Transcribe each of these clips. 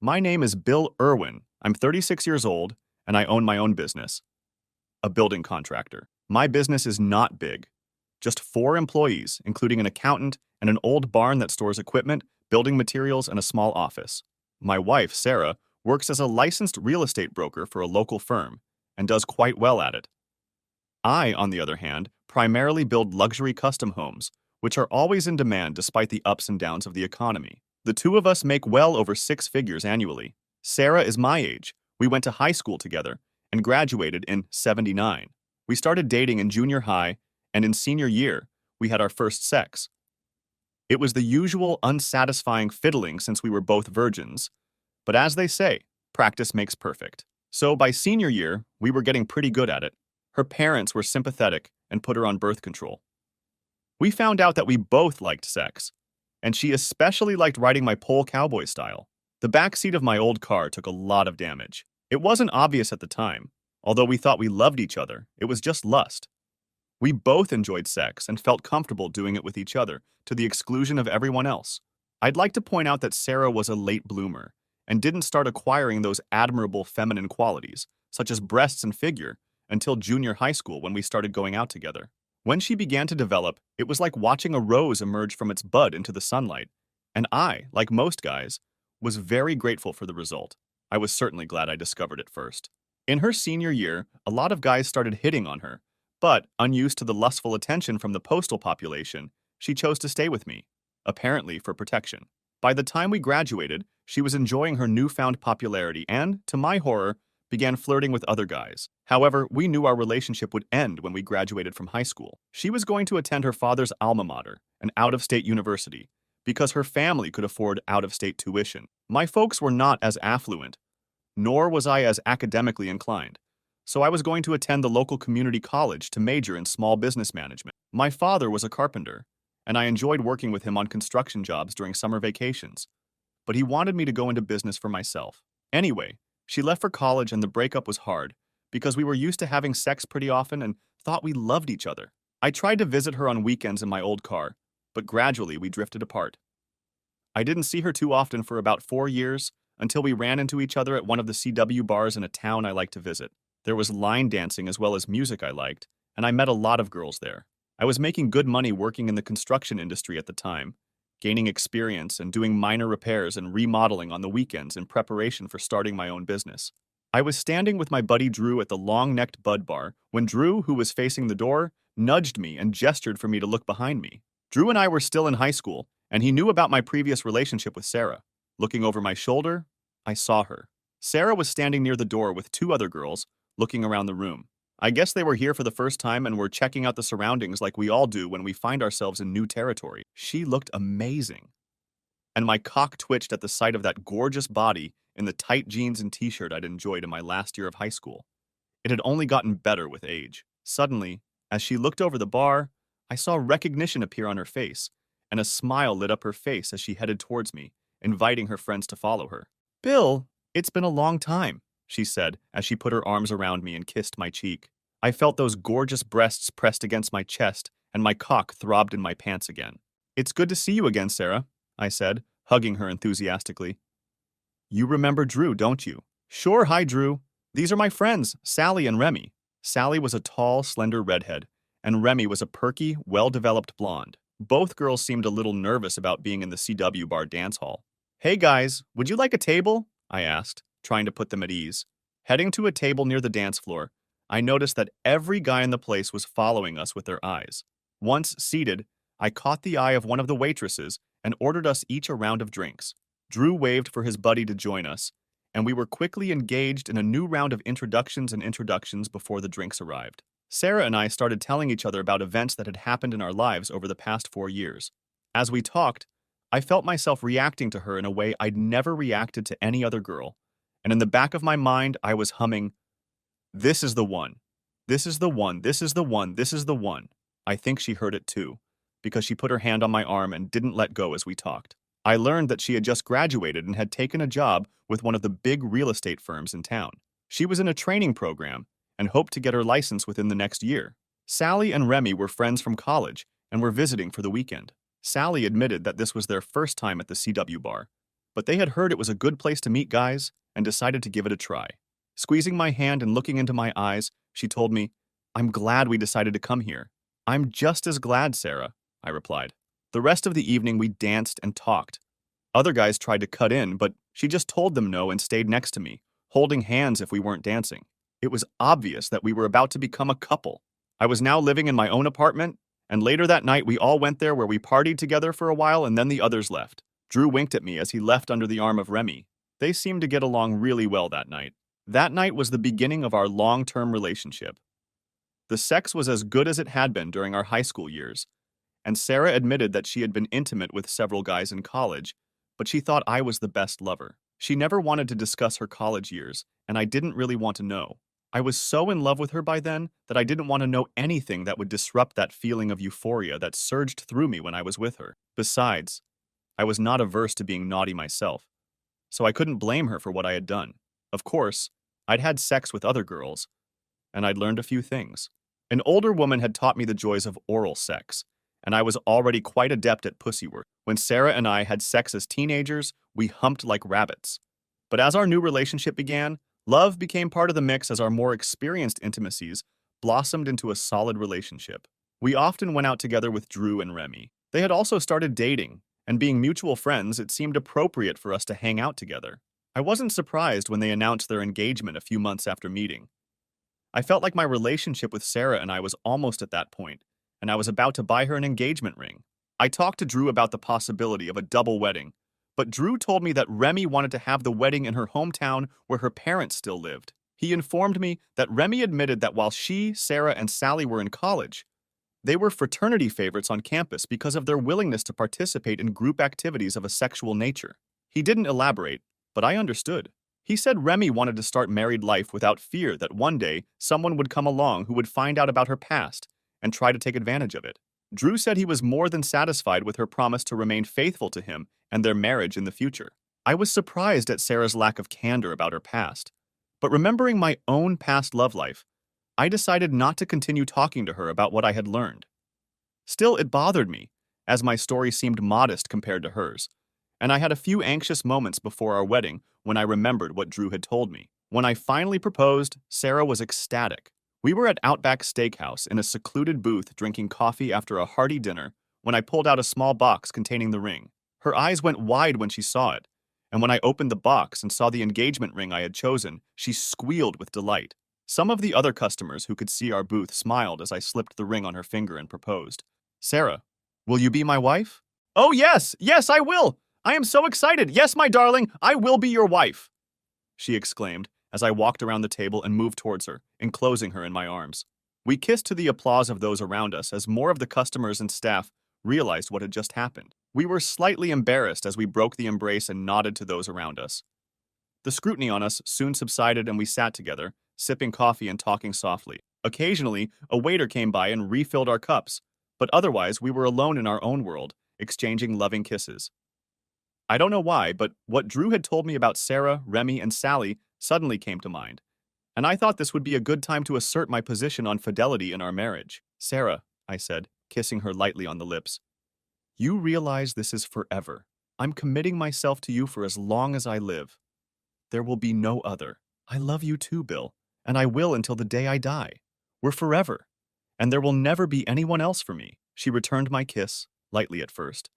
My name is Bill Irwin. I'm 36 years old, and I own my own business, a building contractor. My business is not big, just 4 employees, including an accountant and an old barn that stores equipment, building materials, and a small office. My wife, Sarah, works as a licensed real estate broker for a local firm and does quite well at it. I, on the other hand, primarily build luxury custom homes, which are always in demand despite the ups and downs of the economy. The two of us make well over 6 figures annually. Sarah is my age. We went to high school together and graduated in '79. We started dating in junior high, and in senior year, we had our first sex. It was the usual unsatisfying fiddling since we were both virgins, but as they say, practice makes perfect. So by senior year, we were getting pretty good at it. Her parents were sympathetic and put her on birth control. We found out that we both liked sex, and she especially liked riding my pole cowboy style. The back seat of my old car took a lot of damage. It wasn't obvious at the time, although we thought we loved each other. It was just lust. We both enjoyed sex and felt comfortable doing it with each other, to the exclusion of everyone else. I'd like to point out that Sarah was a late bloomer and didn't start acquiring those admirable feminine qualities, such as breasts and figure, until junior high school when we started going out together. When she began to develop, it was like watching a rose emerge from its bud into the sunlight, and I, like most guys, was very grateful for the result. I was certainly glad I discovered it first. In her senior year, a lot of guys started hitting on her, but, unused to the lustful attention from the postal population, she chose to stay with me, apparently for protection. By the time we graduated, she was enjoying her newfound popularity and, to my horror, began flirting with other guys. However, we knew our relationship would end when we graduated from high school. She was going to attend her father's alma mater, an out-of-state university, because her family could afford out-of-state tuition. My folks were not as affluent, nor was I as academically inclined, so I was going to attend the local community college to major in small business management. My father was a carpenter, and I enjoyed working with him on construction jobs during summer vacations, but he wanted me to go into business for myself. Anyway, she left for college and the breakup was hard because we were used to having sex pretty often and thought we loved each other. I tried to visit her on weekends in my old car, but gradually we drifted apart. I didn't see her too often for about 4 years until we ran into each other at one of the CW bars in a town I liked to visit. There was line dancing as well as music I liked, and I met a lot of girls there. I was making good money working in the construction industry at the time, gaining experience and doing minor repairs and remodeling on the weekends in preparation for starting my own business. I was standing with my buddy Drew at the long-necked bud bar when Drew, who was facing the door, nudged me and gestured for me to look behind me. Drew and I were still in high school, and he knew about my previous relationship with Sarah. Looking over my shoulder, I saw her. Sarah was standing near the door with 2 other girls, looking around the room. I guess they were here for the first time and were checking out the surroundings like we all do when we find ourselves in new territory. She looked amazing, and my cock twitched at the sight of that gorgeous body in the tight jeans and t-shirt I'd enjoyed in my last year of high school. It had only gotten better with age. Suddenly, as she looked over the bar, I saw recognition appear on her face, and a smile lit up her face as she headed towards me, inviting her friends to follow her. "Bill, it's been a long time," she said as she put her arms around me and kissed my cheek. I felt those gorgeous breasts pressed against my chest, and my cock throbbed in my pants again. "It's good to see you again, Sarah," I said, hugging her enthusiastically. "You remember Drew, don't you?" "Sure, hi, Drew. These are my friends, Sally and Remy." Sally was a tall, slender redhead, and Remy was a perky, well-developed blonde. Both girls seemed a little nervous about being in the CW bar dance hall. "Hey guys, would you like a table?" I asked, trying to put them at ease. Heading to a table near the dance floor, I noticed that every guy in the place was following us with their eyes. Once seated, I caught the eye of one of the waitresses and ordered us each a round of drinks. Drew waved for his buddy to join us, and we were quickly engaged in a new round of introductions before the drinks arrived. Sarah and I started telling each other about events that had happened in our lives over the past 4 years. As we talked, I felt myself reacting to her in a way I'd never reacted to any other girl, and in the back of my mind I was humming, "This is the one. This is the one. This is the one. This is the one." I think she heard it too, because she put her hand on my arm and didn't let go as we talked. I learned that she had just graduated and had taken a job with one of the big real estate firms in town. She was in a training program and hoped to get her license within the next year. Sally and Remy were friends from college and were visiting for the weekend. Sally admitted that this was their first time at the CW bar, but they had heard it was a good place to meet guys and decided to give it a try. Squeezing my hand and looking into my eyes, she told me, "I'm glad we decided to come here." "I'm just as glad, Sarah," I replied. The rest of the evening we danced and talked. Other guys tried to cut in, but she just told them no and stayed next to me, holding hands if we weren't dancing. It was obvious that we were about to become a couple. I was now living in my own apartment, and later that night we all went there where we partied together for a while and then the others left. Drew winked at me as he left under the arm of Remy. They seemed to get along really well that night. That night was the beginning of our long-term relationship. The sex was as good as it had been during our high school years, and Sarah admitted that she had been intimate with several guys in college, but she thought I was the best lover. She never wanted to discuss her college years, and I didn't really want to know. I was so in love with her by then that I didn't want to know anything that would disrupt that feeling of euphoria that surged through me when I was with her. Besides, I was not averse to being naughty myself, so I couldn't blame her for what I had done. Of course, I'd had sex with other girls, and I'd learned a few things. An older woman had taught me the joys of oral sex, and I was already quite adept at pussy work. When Sarah and I had sex as teenagers, we humped like rabbits. But as our new relationship began, love became part of the mix as our more experienced intimacies blossomed into a solid relationship. We often went out together with Drew and Remy. They had also started dating, and being mutual friends, it seemed appropriate for us to hang out together. I wasn't surprised when they announced their engagement a few months after meeting. I felt like my relationship with Sarah and I was almost at that point, and I was about to buy her an engagement ring. I talked to Drew about the possibility of a double wedding, but Drew told me that Remy wanted to have the wedding in her hometown where her parents still lived. He informed me that Remy admitted that while she, Sarah, and Sally were in college, they were fraternity favorites on campus because of their willingness to participate in group activities of a sexual nature. He didn't elaborate, but I understood. He said Remy wanted to start married life without fear that one day someone would come along who would find out about her past and try to take advantage of it. Drew said he was more than satisfied with her promise to remain faithful to him and their marriage in the future. I was surprised at Sarah's lack of candor about her past, but remembering my own past love life, I decided not to continue talking to her about what I had learned. Still, it bothered me, as my story seemed modest compared to hers, and I had a few anxious moments before our wedding when I remembered what Drew had told me. When I finally proposed, Sarah was ecstatic. We were at Outback Steakhouse in a secluded booth drinking coffee after a hearty dinner when I pulled out a small box containing the ring. Her eyes went wide when she saw it, and when I opened the box and saw the engagement ring I had chosen, she squealed with delight. Some of the other customers who could see our booth smiled as I slipped the ring on her finger and proposed. "Sarah, will you be my wife?" "Oh yes, yes, I will! I am so excited! Yes, my darling, I will be your wife!" she exclaimed as I walked around the table and moved towards her, enclosing her in my arms. We kissed to the applause of those around us as more of the customers and staff realized what had just happened. We were slightly embarrassed as we broke the embrace and nodded to those around us. The scrutiny on us soon subsided and we sat together, sipping coffee and talking softly. Occasionally, a waiter came by and refilled our cups, but otherwise we were alone in our own world, exchanging loving kisses. I don't know why, but what Drew had told me about Sarah, Remy, and Sally suddenly came to mind, and I thought this would be a good time to assert my position on fidelity in our marriage. "Sarah," I said, kissing her lightly on the lips, "you realize this is forever. I'm committing myself to you for as long as I live. There will be no other. I love you too, Bill, and I will until the day I die. We're forever, and there will never be anyone else for me." She returned my kiss, lightly at first,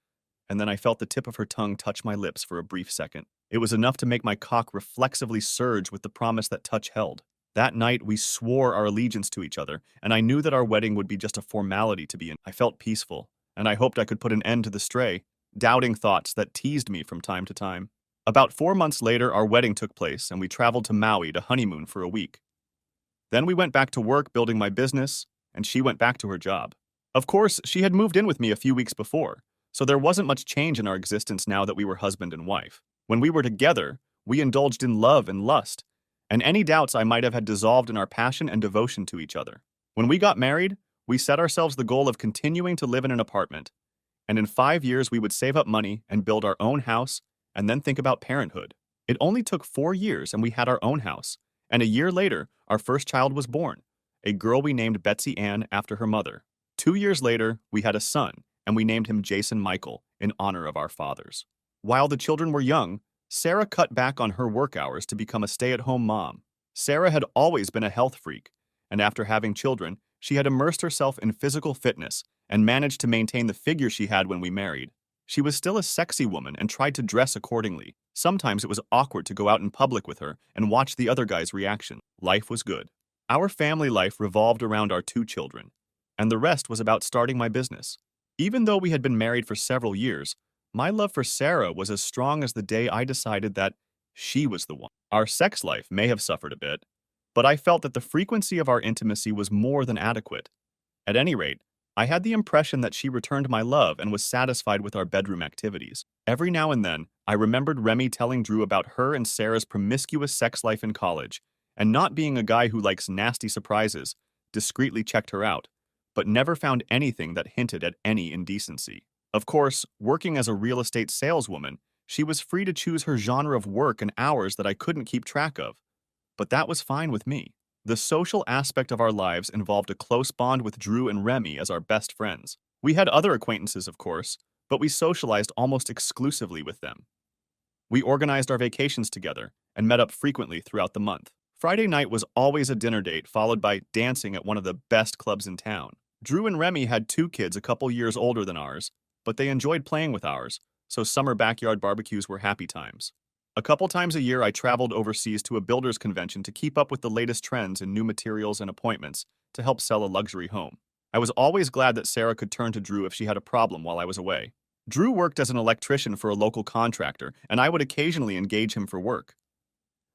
and then I felt the tip of her tongue touch my lips for a brief second. It was enough to make my cock reflexively surge with the promise that touch held. That night, we swore our allegiance to each other, and I knew that our wedding would be just a formality to be in. I felt peaceful, and I hoped I could put an end to the stray, doubting thoughts that teased me from time to time. About 4 months later, our wedding took place, and we traveled to Maui to honeymoon for a week. Then we went back to work building my business, and she went back to her job. Of course, she had moved in with me a few weeks before, so there wasn't much change in our existence now that we were husband and wife. When we were together, we indulged in love and lust, and any doubts I might have had dissolved in our passion and devotion to each other. When we got married, we set ourselves the goal of continuing to live in an apartment, and in 5 years we would save up money and build our own house and then think about parenthood. It only took 4 years and we had our own house, and a year later, our first child was born, a girl we named Betsy Ann after her mother. 2 years later, we had a son, and we named him Jason Michael in honor of our fathers. While the children were young, Sarah cut back on her work hours to become a stay-at-home mom. Sarah had always been a health freak, and after having children, she had immersed herself in physical fitness and managed to maintain the figure she had when we married. She was still a sexy woman and tried to dress accordingly. Sometimes it was awkward to go out in public with her and watch the other guy's reaction. Life was good. Our family life revolved around our 2 children, and the rest was about starting my business. Even though we had been married for several years, my love for Sarah was as strong as the day I decided that she was the one. Our sex life may have suffered a bit, but I felt that the frequency of our intimacy was more than adequate. At any rate, I had the impression that she returned my love and was satisfied with our bedroom activities. Every now and then, I remembered Remy telling Drew about her and Sarah's promiscuous sex life in college, and not being a guy who likes nasty surprises, discreetly checked her out, but never found anything that hinted at any indecency. Of course, working as a real estate saleswoman, she was free to choose her genre of work and hours that I couldn't keep track of, but that was fine with me. The social aspect of our lives involved a close bond with Drew and Remy as our best friends. We had other acquaintances, of course, but we socialized almost exclusively with them. We organized our vacations together and met up frequently throughout the month. Friday night was always a dinner date, followed by dancing at one of the best clubs in town. Drew and Remy had 2 kids a couple years older than ours, but they enjoyed playing with ours, so summer backyard barbecues were happy times. A couple times a year, I traveled overseas to a builder's convention to keep up with the latest trends in new materials and appointments to help sell a luxury home. I was always glad that Sarah could turn to Drew if she had a problem while I was away. Drew worked as an electrician for a local contractor, and I would occasionally engage him for work.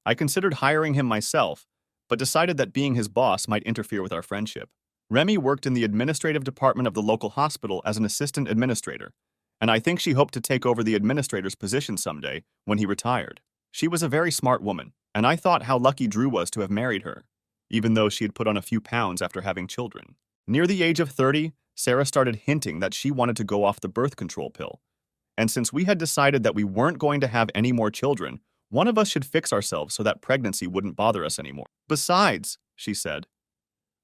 I considered hiring him myself, but decided that being his boss might interfere with our friendship. Remy worked in the administrative department of the local hospital as an assistant administrator, and I think she hoped to take over the administrator's position someday when he retired. She was a very smart woman, and I thought how lucky Drew was to have married her, even though she had put on a few pounds after having children. Near the age of 30, Sarah started hinting that she wanted to go off the birth control pill, and since we had decided that we weren't going to have any more children, one of us should fix ourselves so that pregnancy wouldn't bother us anymore. Besides, she said,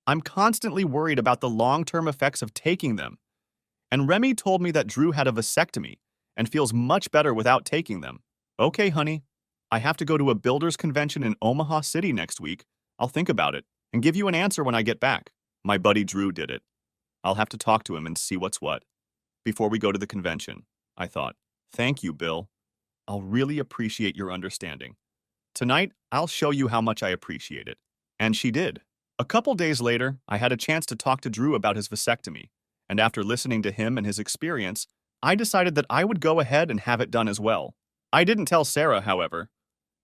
I'm constantly worried about the long-term effects of taking them. And Remy told me that Drew had a vasectomy and feels much better without taking them. Okay, honey. I have to go to a builder's convention in Omaha City next week. I'll think about it and give you an answer when I get back. My buddy Drew did it. I'll have to talk to him and see what's what. Before we go to the convention, I thought, thank you, Bill. I'll really appreciate your understanding. Tonight, I'll show you how much I appreciate it. And she did. A couple days later, I had a chance to talk to Drew about his vasectomy, and after listening to him and his experience, I decided that I would go ahead and have it done as well. I didn't tell Sarah, however.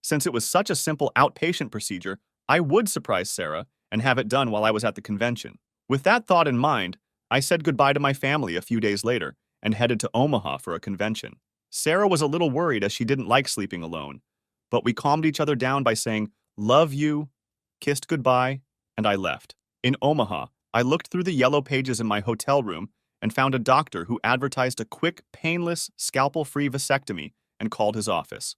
Since it was such a simple outpatient procedure, I would surprise Sarah and have it done while I was at the convention. With that thought in mind, I said goodbye to my family a few days later and headed to Omaha for a convention. Sarah was a little worried as she didn't like sleeping alone, but we calmed each other down by saying, "Love you," kissed goodbye, and I left. In Omaha, I looked through the yellow pages in my hotel room and found a doctor who advertised a quick, painless, scalpel-free vasectomy and called his office.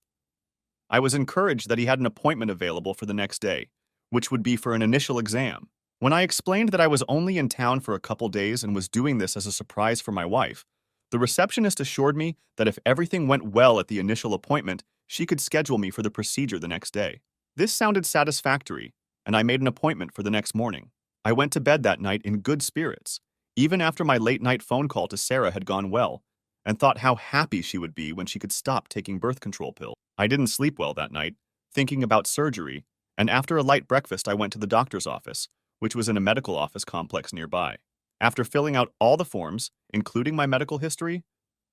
I was encouraged that he had an appointment available for the next day, which would be for an initial exam. When I explained that I was only in town for a couple days and was doing this as a surprise for my wife, the receptionist assured me that if everything went well at the initial appointment, she could schedule me for the procedure the next day. This sounded satisfactory, and I made an appointment for the next morning. I went to bed that night in good spirits, even after my late-night phone call to Sarah had gone well, and thought how happy she would be when she could stop taking birth control pills. I didn't sleep well that night, thinking about surgery, and after a light breakfast I went to the doctor's office, which was in a medical office complex nearby. After filling out all the forms, including my medical history,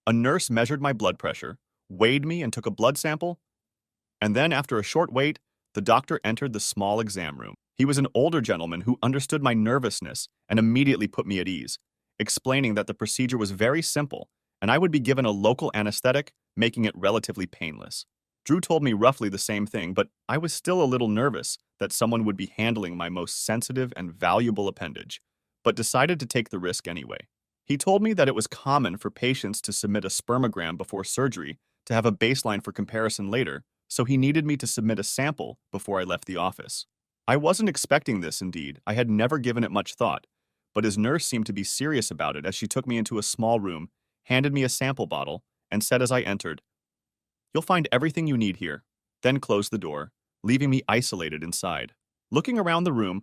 a nurse measured my blood pressure, weighed me and took a blood sample, and then after a short wait, the doctor entered the small exam room. He was an older gentleman who understood my nervousness and immediately put me at ease, explaining that the procedure was very simple and I would be given a local anesthetic, making it relatively painless. Drew told me roughly the same thing, but I was still a little nervous that someone would be handling my most sensitive and valuable appendage, but decided to take the risk anyway. He told me that it was common for patients to submit a spermogram before surgery to have a baseline for comparison later, so he needed me to submit a sample before I left the office. I wasn't expecting this, indeed. I had never given it much thought, but his nurse seemed to be serious about it as she took me into a small room, handed me a sample bottle, and said as I entered, You'll find everything you need here. Then closed the door, leaving me isolated inside. Looking around the room,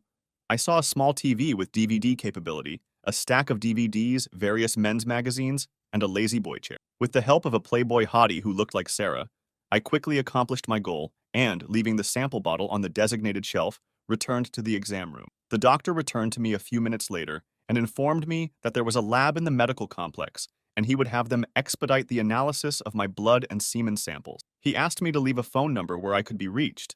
I saw a small TV with DVD capability, a stack of DVDs, various men's magazines, and a lazy boy chair. With the help of a Playboy hottie who looked like Sarah, I quickly accomplished my goal and, leaving the sample bottle on the designated shelf, returned to the exam room. The doctor returned to me a few minutes later and informed me that there was a lab in the medical complex and he would have them expedite the analysis of my blood and semen samples. He asked me to leave a phone number where I could be reached,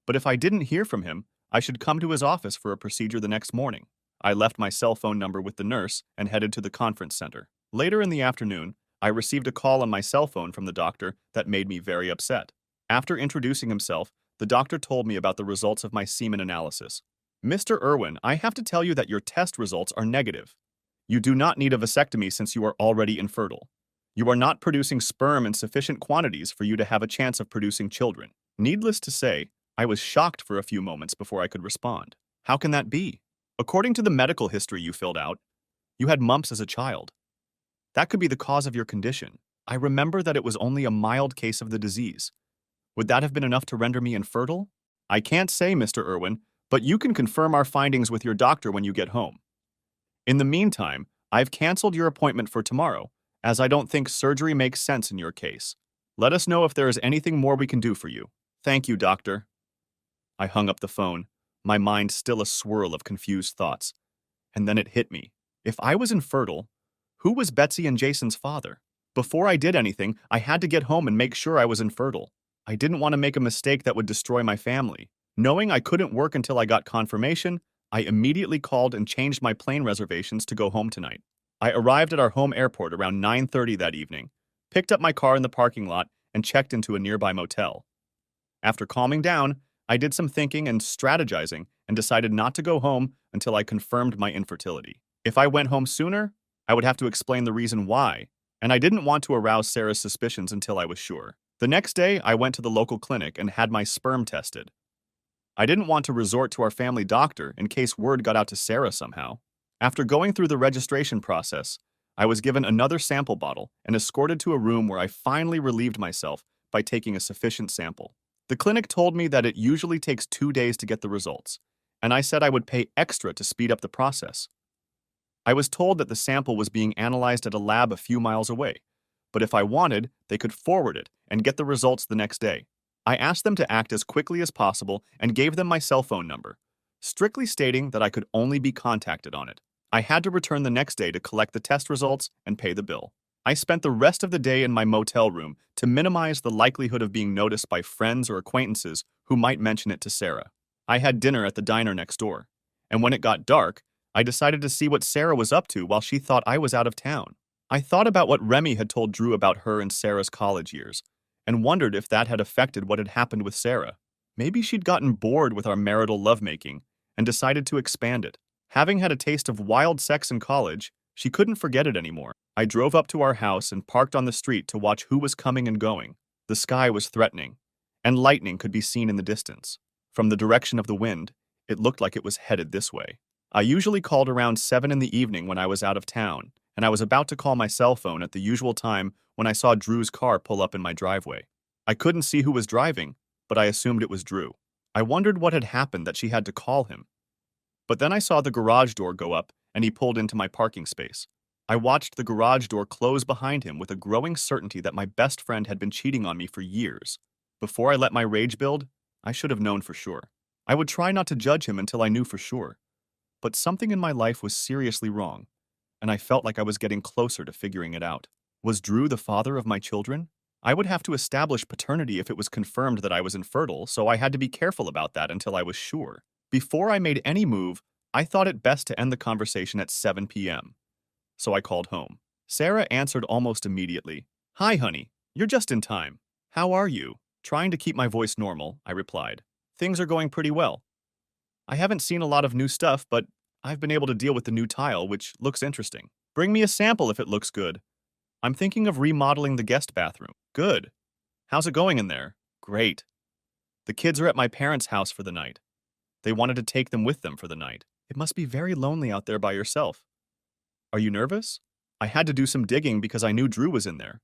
but if I didn't hear from him, I should come to his office for a procedure the next morning. I left my cell phone number with the nurse and headed to the conference center. Later in the afternoon, I received a call on my cell phone from the doctor that made me very upset. After introducing himself, the doctor told me about the results of my semen analysis. Mr. Irwin, I have to tell you that your test results are negative. You do not need a vasectomy since you are already infertile. You are not producing sperm in sufficient quantities for you to have a chance of producing children. Needless to say, I was shocked for a few moments before I could respond. How can that be? According to the medical history you filled out, you had mumps as a child. That could be the cause of your condition. I remember that it was only a mild case of the disease. Would that have been enough to render me infertile? I can't say, Mr. Irwin, but you can confirm our findings with your doctor when you get home. In the meantime, I've canceled your appointment for tomorrow, as I don't think surgery makes sense in your case. Let us know if there is anything more we can do for you. Thank you, doctor. I hung up the phone, my mind still a swirl of confused thoughts. And then it hit me. If I was infertile, who was Betsy and Jason's father? Before I did anything, I had to get home and make sure I was infertile. I didn't want to make a mistake that would destroy my family. Knowing I couldn't work until I got confirmation, I immediately called and changed my plane reservations to go home tonight. I arrived at our home airport around 9:30 that evening, picked up my car in the parking lot, and checked into a nearby motel. After calming down, I did some thinking and strategizing and decided not to go home until I confirmed my infertility. If I went home sooner, I would have to explain the reason why, and I didn't want to arouse Sarah's suspicions until I was sure. The next day, I went to the local clinic and had my sperm tested. I didn't want to resort to our family doctor in case word got out to Sarah somehow. After going through the registration process, I was given another sample bottle and escorted to a room where I finally relieved myself by taking a sufficient sample. The clinic told me that it usually takes 2 days to get the results, and I said I would pay extra to speed up the process. I was told that the sample was being analyzed at a lab a few miles away, but if I wanted, they could forward it and get the results the next day. I asked them to act as quickly as possible and gave them my cell phone number, strictly stating that I could only be contacted on it. I had to return the next day to collect the test results and pay the bill. I spent the rest of the day in my motel room to minimize the likelihood of being noticed by friends or acquaintances who might mention it to Sarah. I had dinner at the diner next door, and when it got dark, I decided to see what Sarah was up to while she thought I was out of town. I thought about what Remy had told Drew about her and Sarah's college years, and wondered if that had affected what had happened with Sarah. Maybe she'd gotten bored with our marital lovemaking and decided to expand it. Having had a taste of wild sex in college, she couldn't forget it anymore. I drove up to our house and parked on the street to watch who was coming and going. The sky was threatening, and lightning could be seen in the distance. From the direction of the wind, it looked like it was headed this way. I usually called around 7 in the evening when I was out of town, and I was about to call my cell phone at the usual time when I saw Drew's car pull up in my driveway. I couldn't see who was driving, but I assumed it was Drew. I wondered what had happened that she had to call him. But then I saw the garage door go up, and he pulled into my parking space. I watched the garage door close behind him with a growing certainty that my best friend had been cheating on me for years. Before I let my rage build, I should have known for sure. I would try not to judge him until I knew for sure. But something in my life was seriously wrong, and I felt like I was getting closer to figuring it out. Was Drew the father of my children? I would have to establish paternity if it was confirmed that I was infertile, so I had to be careful about that until I was sure. Before I made any move, I thought it best to end the conversation at 7 p.m. So I called home. Sarah answered almost immediately. "Hi, honey. You're just in time. How are you?" Trying to keep my voice normal, I replied. "Things are going pretty well. I haven't seen a lot of new stuff, but I've been able to deal with the new tile, which looks interesting. Bring me a sample if it looks good. I'm thinking of remodeling the guest bathroom." "Good. How's it going in there?" "Great. The kids are at my parents' house for the night. They wanted to take them with them for the night. It must be very lonely out there by yourself. Are you nervous?" I had to do some digging because I knew Drew was in there.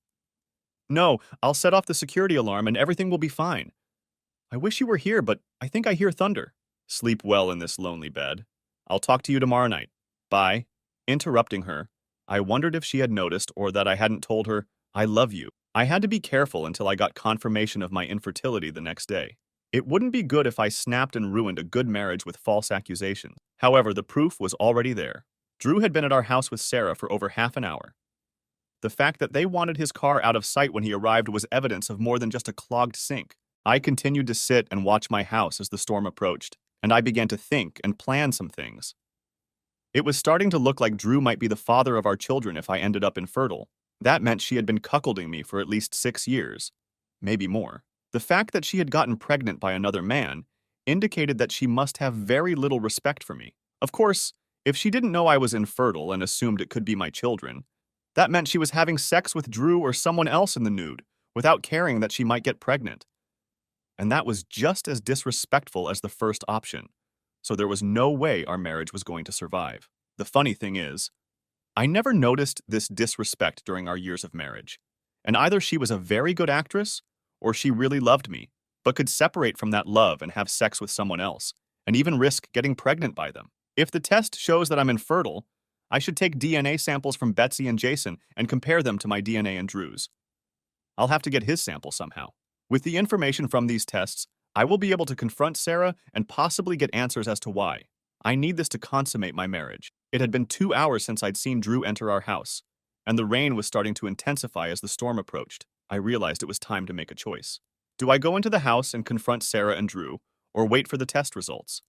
No, I'll set off the security alarm and everything will be fine. I wish you were here, but I think I hear thunder. Sleep well in this lonely bed. I'll talk to you tomorrow night. Bye. Interrupting her, I wondered if she had noticed or that I hadn't told her, I love you. I had to be careful until I got confirmation of my infertility the next day. It wouldn't be good if I snapped and ruined a good marriage with false accusations. However, the proof was already there. Drew had been at our house with Sarah for over half an hour. The fact that they wanted his car out of sight when he arrived was evidence of more than just a clogged sink. I continued to sit and watch my house as the storm approached, and I began to think and plan some things. It was starting to look like Drew might be the father of our children if I ended up infertile. That meant she had been cuckolding me for at least 6 years, maybe more. The fact that she had gotten pregnant by another man indicated that she must have very little respect for me. Of course, if she didn't know I was infertile and assumed it could be my children, that meant she was having sex with Drew or someone else in the nude, without caring that she might get pregnant. And that was just as disrespectful as the first option, so there was no way our marriage was going to survive. The funny thing is, I never noticed this disrespect during our years of marriage, and either she was a very good actress, or she really loved me, but could separate from that love and have sex with someone else, and even risk getting pregnant by them. If the test shows that I'm infertile, I should take DNA samples from Betsy and Jason and compare them to my DNA and Drew's. I'll have to get his sample somehow. With the information from these tests, I will be able to confront Sarah and possibly get answers as to why. I need this to consummate my marriage. It had been 2 hours since I'd seen Drew enter our house, and the rain was starting to intensify as the storm approached. I realized it was time to make a choice. Do I go into the house and confront Sarah and Drew, or wait for the test results?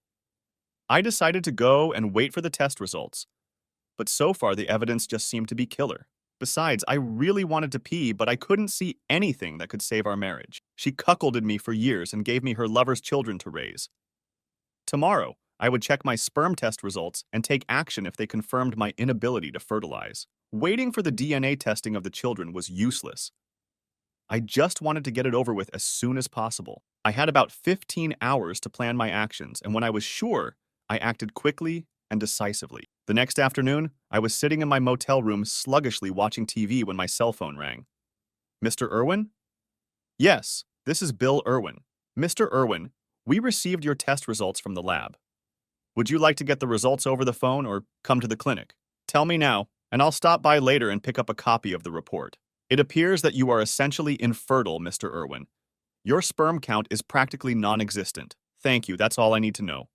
I decided to go and wait for the test results, but so far the evidence just seemed to be killer. Besides, I really wanted to pee, but I couldn't see anything that could save our marriage. She cuckolded me for years and gave me her lover's children to raise. Tomorrow, I would check my sperm test results and take action if they confirmed my inability to fertilize. Waiting for the DNA testing of the children was useless. I just wanted to get it over with as soon as possible. I had about 15 hours to plan my actions, and when I was sure, I acted quickly and decisively. The next afternoon, I was sitting in my motel room sluggishly watching TV when my cell phone rang. Mr. Irwin? Yes, this is Bill Irwin. Mr. Irwin, we received your test results from the lab. Would you like to get the results over the phone or come to the clinic? Tell me now, and I'll stop by later and pick up a copy of the report. It appears that you are essentially infertile, Mr. Irwin. Your sperm count is practically non-existent. Thank you, that's all I need to know.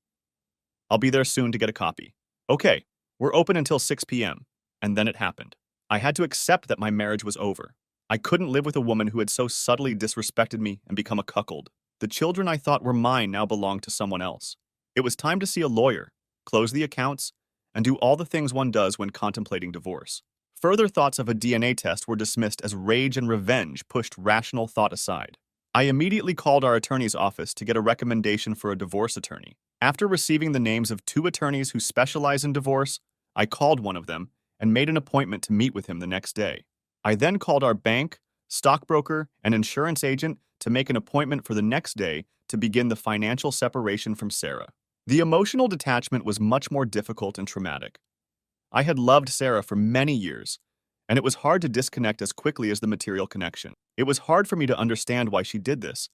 I'll be there soon to get a copy. Okay, we're open until 6 p.m. And then it happened. I had to accept that my marriage was over. I couldn't live with a woman who had so subtly disrespected me and become a cuckold. The children I thought were mine now belonged to someone else. It was time to see a lawyer, close the accounts, and do all the things one does when contemplating divorce. Further thoughts of a DNA test were dismissed as rage and revenge pushed rational thought aside. I immediately called our attorney's office to get a recommendation for a divorce attorney. After receiving the names of 2 attorneys who specialize in divorce, I called one of them and made an appointment to meet with him the next day. I then called our bank, stockbroker, and insurance agent to make an appointment for the next day to begin the financial separation from Sarah. The emotional detachment was much more difficult and traumatic. I had loved Sarah for many years, and it was hard to disconnect as quickly as the material connection. It was hard for me to understand why she did this,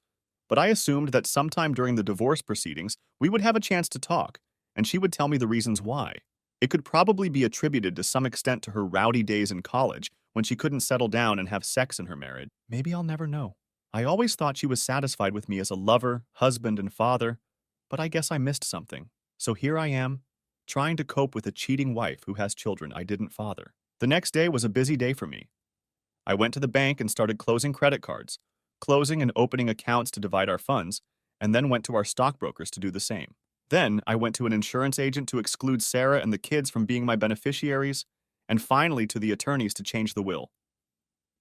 but I assumed that sometime during the divorce proceedings, we would have a chance to talk, and she would tell me the reasons why. It could probably be attributed to some extent to her rowdy days in college when she couldn't settle down and have sex in her marriage. Maybe I'll never know. I always thought she was satisfied with me as a lover, husband, and father, but I guess I missed something. So here I am, trying to cope with a cheating wife who has children I didn't father. The next day was a busy day for me. I went to the bank and started closing credit cards, closing and opening accounts to divide our funds, and then went to our stockbrokers to do the same. Then I went to an insurance agent to exclude Sarah and the kids from being my beneficiaries, and finally to the attorneys to change the will.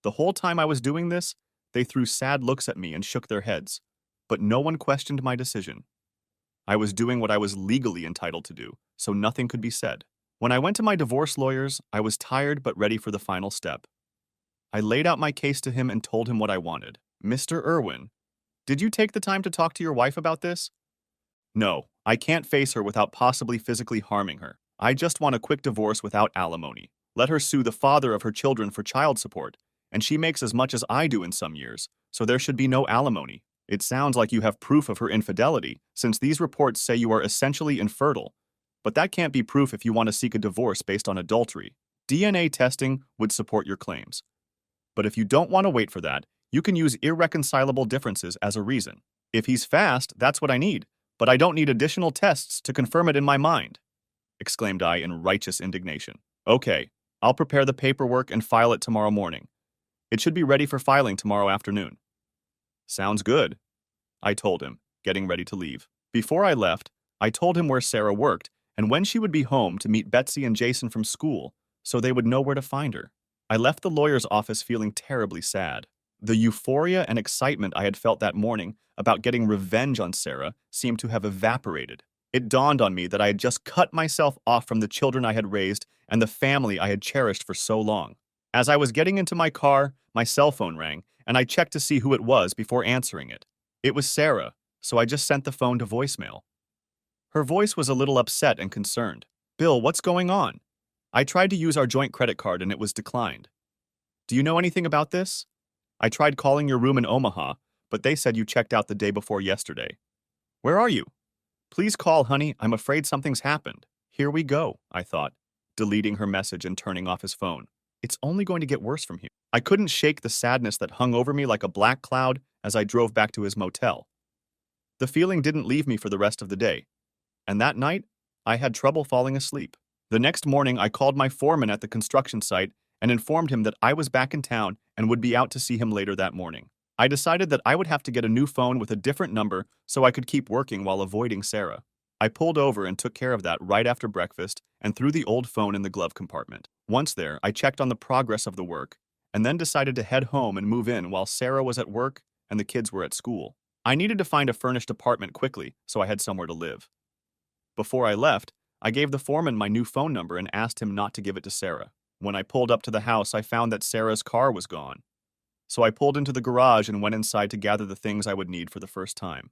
The whole time I was doing this, they threw sad looks at me and shook their heads, but no one questioned my decision. I was doing what I was legally entitled to do, so nothing could be said. When I went to my divorce lawyers, I was tired but ready for the final step. I laid out my case to him and told him what I wanted. Mr. Irwin, did you take the time to talk to your wife about this? No, I can't face her without possibly physically harming her. I just want a quick divorce without alimony. Let her sue the father of her children for child support, and she makes as much as I do in some years, so there should be no alimony. It sounds like you have proof of her infidelity, since these reports say you are essentially infertile. But that can't be proof if you want to seek a divorce based on adultery. DNA testing would support your claims. But if you don't want to wait for that, you can use irreconcilable differences as a reason. If he's fast, that's what I need, but I don't need additional tests to confirm it in my mind, exclaimed I in righteous indignation. Okay, I'll prepare the paperwork and file it tomorrow morning. It should be ready for filing tomorrow afternoon. Sounds good, I told him, getting ready to leave. Before I left, I told him where Sarah worked and when she would be home to meet Betsy and Jason from school so they would know where to find her. I left the lawyer's office feeling terribly sad. The euphoria and excitement I had felt that morning about getting revenge on Sarah seemed to have evaporated. It dawned on me that I had just cut myself off from the children I had raised and the family I had cherished for so long. As I was getting into my car, my cell phone rang, and I checked to see who it was before answering it. It was Sarah, so I just sent the phone to voicemail. Her voice was a little upset and concerned. Bill, what's going on? I tried to use our joint credit card and it was declined. Do you know anything about this? I tried calling your room in Omaha, but they said you checked out the day before yesterday. Where are you? Please call, honey. I'm afraid something's happened. Here we go, I thought, deleting her message and turning off his phone. It's only going to get worse from here. I couldn't shake the sadness that hung over me like a black cloud as I drove back to his motel. The feeling didn't leave me for the rest of the day, and that night, I had trouble falling asleep. The next morning, I called my foreman at the construction site and informed him that I was back in town and would be out to see him later that morning. I decided that I would have to get a new phone with a different number so I could keep working while avoiding Sarah. I pulled over and took care of that right after breakfast and threw the old phone in the glove compartment. Once there, I checked on the progress of the work and then decided to head home and move in while Sarah was at work and the kids were at school. I needed to find a furnished apartment quickly so I had somewhere to live. Before I left, I gave the foreman my new phone number and asked him not to give it to Sarah. When I pulled up to the house, I found that Sarah's car was gone. So I pulled into the garage and went inside to gather the things I would need for the first time.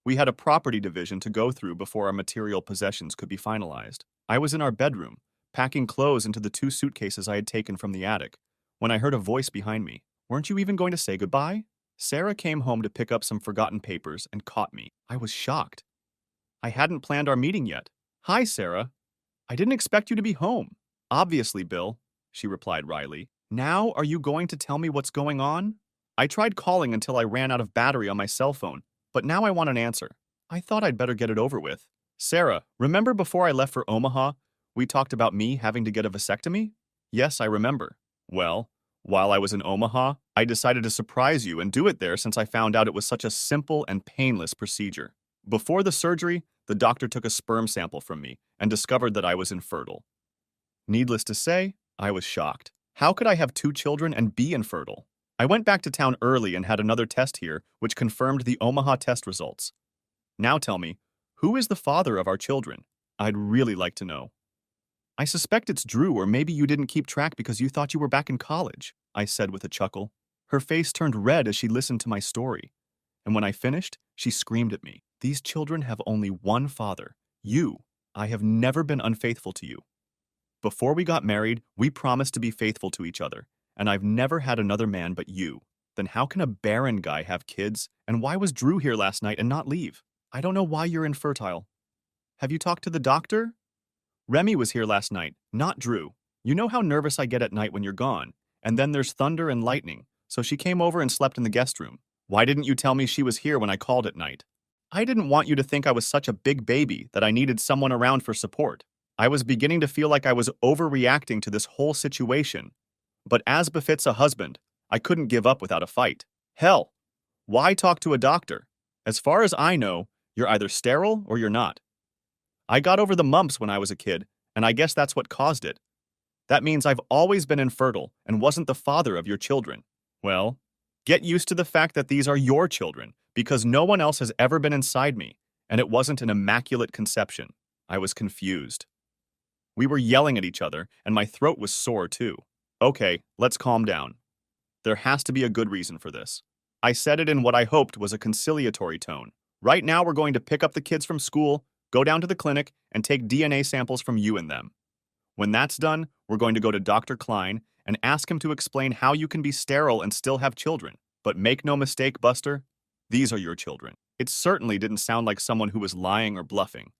We had a property division to go through before our material possessions could be finalized. I was in our bedroom, packing clothes into the 2 suitcases I had taken from the attic, when I heard a voice behind me. Weren't you even going to say goodbye? Sarah came home to pick up some forgotten papers and caught me. I was shocked. I hadn't planned our meeting yet. Hi, Sarah. I didn't expect you to be home. Obviously, Bill, she replied wryly. Now are you going to tell me what's going on? I tried calling until I ran out of battery on my cell phone, but now I want an answer. I thought I'd better get it over with. Sarah, remember before I left for Omaha, we talked about me having to get a vasectomy? Yes, I remember. Well, while I was in Omaha, I decided to surprise you and do it there since I found out it was such a simple and painless procedure. Before the surgery, the doctor took a sperm sample from me and discovered that I was infertile. Needless to say, I was shocked. How could I have 2 children and be infertile? I went back to town early and had another test here, which confirmed the Omaha test results. Now tell me, who is the father of our children? I'd really like to know. I suspect it's Drew, or maybe you didn't keep track because you thought you were back in college, I said with a chuckle. Her face turned red as she listened to my story, and when I finished, she screamed at me. These children have only one father, you. I have never been unfaithful to you. Before we got married, we promised to be faithful to each other, and I've never had another man but you. Then how can a barren guy have kids, and why was Drew here last night and not leave? I don't know why you're infertile. Have you talked to the doctor? Remy was here last night, not Drew. You know how nervous I get at night when you're gone, and then there's thunder and lightning, so she came over and slept in the guest room. Why didn't you tell me she was here when I called at night? I didn't want you to think I was such a big baby that I needed someone around for support. I was beginning to feel like I was overreacting to this whole situation. But as befits a husband, I couldn't give up without a fight. Hell, why talk to a doctor? As far as I know, you're either sterile or you're not. I got over the mumps when I was a kid, and I guess that's what caused it. That means I've always been infertile and wasn't the father of your children. Well, get used to the fact that these are your children, because no one else has ever been inside me, and it wasn't an immaculate conception. I was confused. We were yelling at each other, and my throat was sore too. Okay, let's calm down. There has to be a good reason for this. I said it in what I hoped was a conciliatory tone. Right now we're going to pick up the kids from school, go down to the clinic, and take DNA samples from you and them. When that's done, we're going to go to Dr. Klein and ask him to explain how you can be sterile and still have children. But make no mistake, Buster, these are your children. It certainly didn't sound like someone who was lying or bluffing,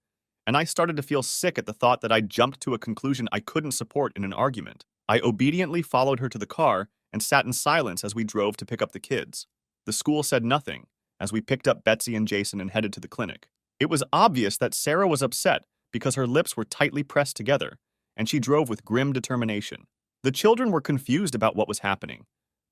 and I started to feel sick at the thought that I'd jumped to a conclusion I couldn't support in an argument. I obediently followed her to the car and sat in silence as we drove to pick up the kids. The school said nothing as we picked up Betsy and Jason and headed to the clinic. It was obvious that Sarah was upset because her lips were tightly pressed together, and she drove with grim determination. The children were confused about what was happening,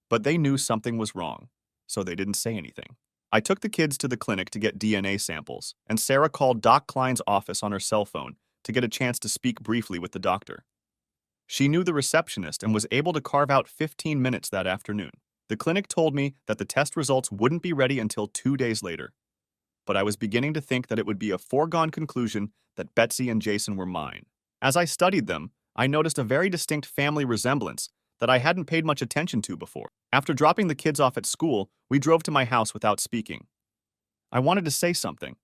but they knew something was wrong, so they didn't say anything. I took the kids to the clinic to get DNA samples, and Sarah called Doc Klein's office on her cell phone to get a chance to speak briefly with the doctor. She knew the receptionist and was able to carve out 15 minutes that afternoon. The clinic told me that the test results wouldn't be ready until 2 days later, but I was beginning to think that it would be a foregone conclusion that Betsy and Jason were mine. As I studied them, I noticed a very distinct family resemblance that I hadn't paid much attention to before. After dropping the kids off at school, we drove to my house without speaking. I wanted to say something,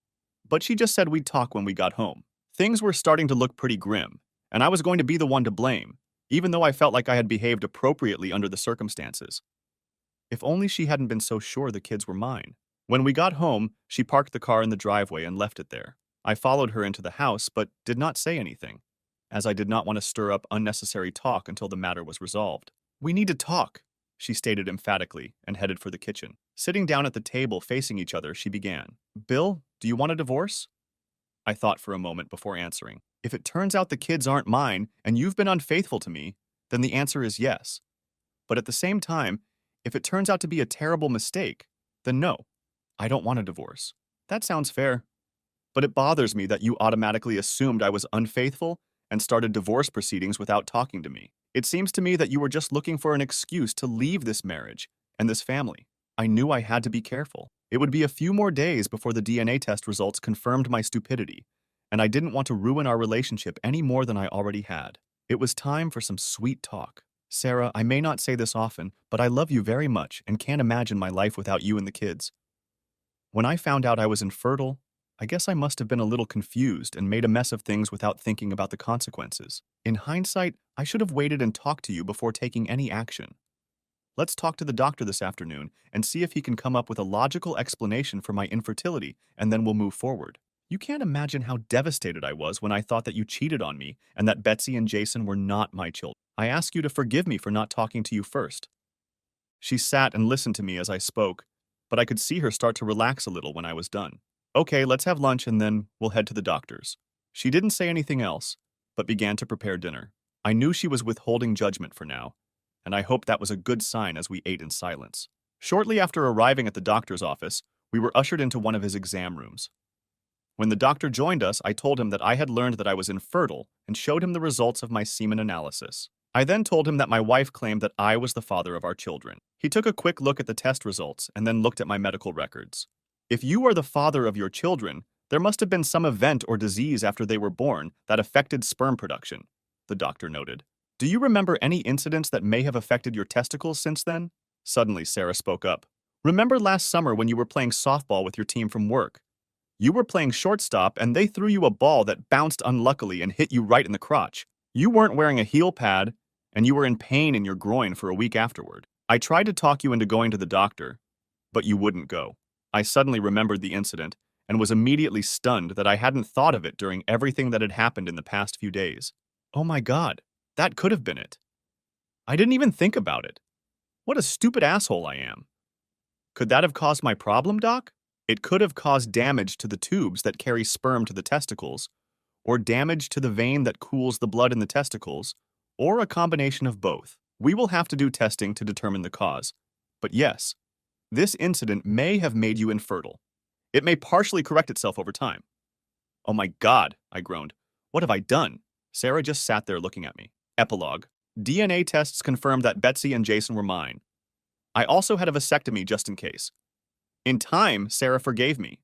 but she just said we'd talk when we got home. Things were starting to look pretty grim, and I was going to be the one to blame, even though I felt like I had behaved appropriately under the circumstances. If only she hadn't been so sure the kids were mine. When we got home, she parked the car in the driveway and left it there. I followed her into the house, but did not say anything, as I did not want to stir up unnecessary talk until the matter was resolved. "We need to talk," she stated emphatically and headed for the kitchen. Sitting down at the table facing each other, she began. "Bill, do you want a divorce?" I thought for a moment before answering. If it turns out the kids aren't mine and you've been unfaithful to me, then the answer is yes. But at the same time, if it turns out to be a terrible mistake, then no, I don't want a divorce. That sounds fair. But it bothers me that you automatically assumed I was unfaithful and started divorce proceedings without talking to me. It seems to me that you were just looking for an excuse to leave this marriage and this family. I knew I had to be careful. It would be a few more days before the DNA test results confirmed my stupidity, and I didn't want to ruin our relationship any more than I already had. It was time for some sweet talk. Sarah, I may not say this often, but I love you very much and can't imagine my life without you and the kids. When I found out I was infertile, I guess I must have been a little confused and made a mess of things without thinking about the consequences. In hindsight, I should have waited and talked to you before taking any action. Let's talk to the doctor this afternoon and see if he can come up with a logical explanation for my infertility, and then we'll move forward. You can't imagine how devastated I was when I thought that you cheated on me and that Betsy and Jason were not my children. I ask you to forgive me for not talking to you first. She sat and listened to me as I spoke, but I could see her start to relax a little when I was done. Okay, let's have lunch and then we'll head to the doctor's. She didn't say anything else, but began to prepare dinner. I knew she was withholding judgment for now, and I hoped that was a good sign as we ate in silence. Shortly after arriving at the doctor's office, we were ushered into one of his exam rooms. When the doctor joined us, I told him that I had learned that I was infertile and showed him the results of my semen analysis. I then told him that my wife claimed that I was the father of our children. He took a quick look at the test results and then looked at my medical records. If you are the father of your children, there must have been some event or disease after they were born that affected sperm production, the doctor noted. Do you remember any incidents that may have affected your testicles since then? Suddenly, Sarah spoke up. Remember last summer when you were playing softball with your team from work? You were playing shortstop and they threw you a ball that bounced unluckily and hit you right in the crotch. You weren't wearing a heel pad, and you were in pain in your groin for a week afterward. I tried to talk you into going to the doctor, but you wouldn't go. I suddenly remembered the incident and was immediately stunned that I hadn't thought of it during everything that had happened in the past few days. Oh my God, that could have been it. I didn't even think about it. What a stupid asshole I am. Could that have caused my problem, Doc? It could have caused damage to the tubes that carry sperm to the testicles, or damage to the vein that cools the blood in the testicles, or a combination of both. We will have to do testing to determine the cause. But yes, this incident may have made you infertile. It may partially correct itself over time. Oh my God, I groaned. What have I done? Sarah just sat there looking at me. Epilogue. DNA tests confirmed that Betsy and Jason were mine. I also had a vasectomy just in case. In time, Sarah forgave me.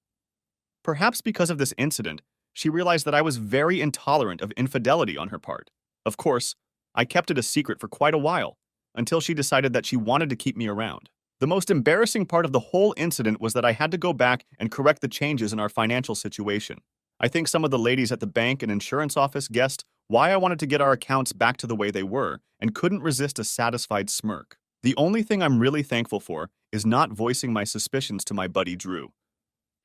Perhaps because of this incident, she realized that I was very intolerant of infidelity on her part. Of course, I kept it a secret for quite a while, until she decided that she wanted to keep me around. The most embarrassing part of the whole incident was that I had to go back and correct the changes in our financial situation. I think some of the ladies at the bank and insurance office guessed why I wanted to get our accounts back to the way they were, and couldn't resist a satisfied smirk. The only thing I'm really thankful for is not voicing my suspicions to my buddy Drew.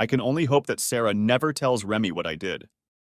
I can only hope that Sarah never tells Remy what I did.